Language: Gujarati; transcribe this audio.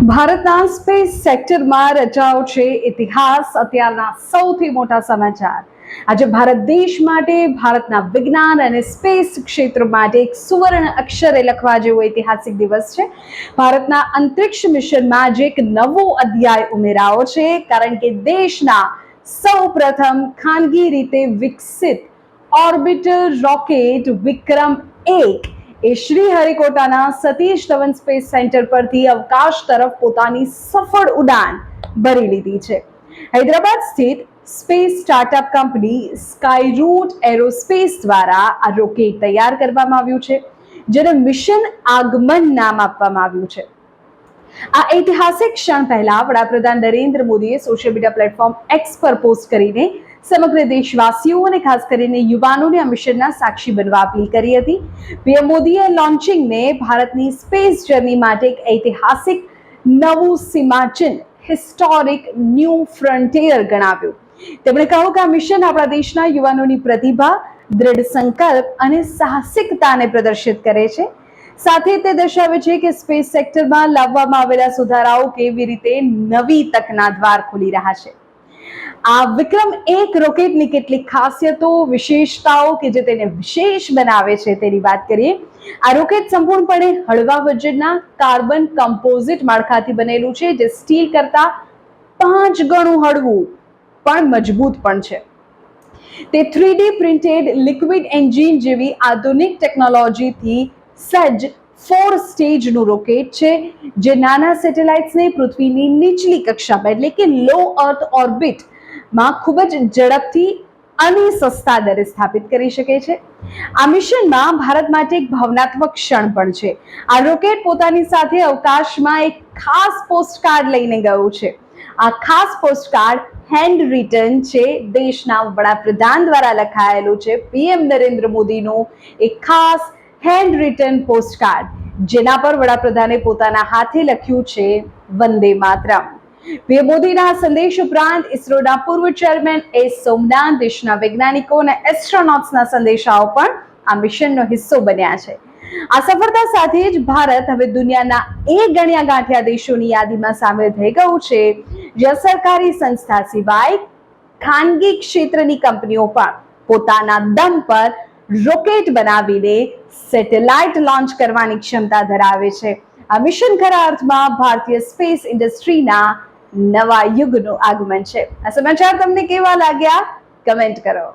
ભારતના સ્પેસ સેક્ટરમાં રચાયો છે ઇતિહાસ. અત્યારના સૌથી મોટા સમાચાર. આજે ભારત દેશ માટે, ભારતના વિજ્ઞાન અને સ્પેસ ક્ષેત્ર માટે એક સુવર્ણ અક્ષરે લખવા જેવો ઐતિહાસિક દિવસ છે. ભારતના અંતરિક્ષ મિશનમાં આજે એક નવો અધ્યાય ઉમેરાયો છે, કારણ કે દેશના સૌપ્રથમ ખાનગી રીતે વિકસિત ઓર્બિટર રોકેટ વિક્રમ-1 એ શ્રીહરિકોટાના સતીશ ધવન સ્પેસ સેન્ટર પરથી અવકાશ તરફ પોતાની સફળ ઉડાન ભરી લીધી છે. હૈદરાબાદ સ્થિત સ્પેસ સ્ટાર્ટઅપ કંપની સ્કાયરૂટ એરોસ્પેસ દ્વારા આ રોકેટ તૈયાર કરવામાં આવ્યું છે, જેને મિશન આગમન નામ આપવામાં આવ્યું છે. આ ઐતિહાસિક ક્ષણ પહેલા વડાપ્રધાન નરેન્દ્ર મોદીએ સોશિયલ મીડિયા પ્લેટફોર્મ એક્સ પર પોસ્ટ કરીને સમગ્ર દેશવાસીઓ અને ખાસ કરીને યુવાનોને આ મિશનના સાક્ષી બનવા અપીલ કરી હતી. પીએમ મોદીએ લોન્ચિંગને ભારતની સ્પેસ જર્ની માટે એક ઐતિહાસિક નવું સીમાચિહ્ન, હિસ્ટોરિક ન્યૂ ફ્રન્ટિયર ગણાવ્યું. તેમણે કહ્યું કે આ મિશન આપણા દેશના યુવાનોની પ્રતિભા, દૃઢ સંકલ્પ અને સાહસિકતાને પ્રદર્શિત કરે છે. સાથે તે દર્શાવે છે કે સ્પેસ સેક્ટરમાં લાવવામાં આવેલા સુધારાઓ કેવી રીતે નવી તકના દ્વાર ખોલી રહ્યા છે. આ વિક્રમ-1 રોકેટની કેટલીક ખાસિયતો, વિશેષતાઓ કે જે તેને વિશેષ બનાવે છે તેની વાત કરીએ. આ રોકેટ સંપૂર્ણપણે હળવા વજનના કાર્બન કમ્પોઝિટ માળખાથી બનેલું છે, જે સ્ટીલ કરતા 5 ગણું હળવું પણ મજબૂત પણ છે. તે 3D પ્રિન્ટેડ લિક્વિડ એન્જિન જેવી આધુનિક ટેકનોલોજીથી સજ્જ 4 સ્ટેજનું રોકેટ છે, જે નાના સેટેલાઇટ્સને પૃથ્વીની નીચલી કક્ષામાં એટલે કે લો અર્થ ઓર્બિટમાં ખૂબ જ ઝડપથી અને સસ્તા દરે સ્થાપિત કરી શકે છે. આ મિશનમાં ભારત માટે એક ભાવનાત્મક ક્ષણ પણ છે. આ રોકેટ પોતાની સાથે અવકાશમાં એક ખાસ પોસ્ટકાર્ડ લઈને ગયું છે. આ ખાસ પોસ્ટકાર્ડ હેન્ડ રિટન છે, દેશના વડાપ્રધાન દ્વારા લખાયેલું છે. પીએમ નરેન્દ્ર મોદીનું એક ખાસ હેન્ડ રિટન પોસ્ટકાર્ડ, જેના પર વડાપ્રધાને પોતાના હાથે લખ્યું છે વંદે માતરમ. પીએમ મોદીના સંદેશ ઉપરાંત ઇસરોના પૂર્વ ચેરમેન એસ સોમનાથ, દેશના વૈજ્ઞાનિકો અને એસ્ટ્રોનોટ્સના સંદેશાઓ પણ આ મિશનનો હિસ્સો બન્યા છે. આ સફળતા સાથે જ ભારત હવે દુનિયાના ગણ્યા ગાંઠ્યા દેશોની યાદીમાં સામેલ થઈ ગયું છે, જ્યાં સરકારી સંસ્થા સિવાય ખાનગી ક્ષેત્રની કંપનીઓ પણ પોતાના દમ પર રોકેટ બનાવીને સેટેલાઇટ લોન્ચ કરવાની ક્ષમતા ધરાવે છે. આ મિશન ખરા અર્થમાં ભારતીય સ્પેસ ઇન્ડસ્ટ્રીના નવા યુગનું આગમન છે. આ સમાચાર તમને કેવા લાગ્યા? કમેન્ટ કરો.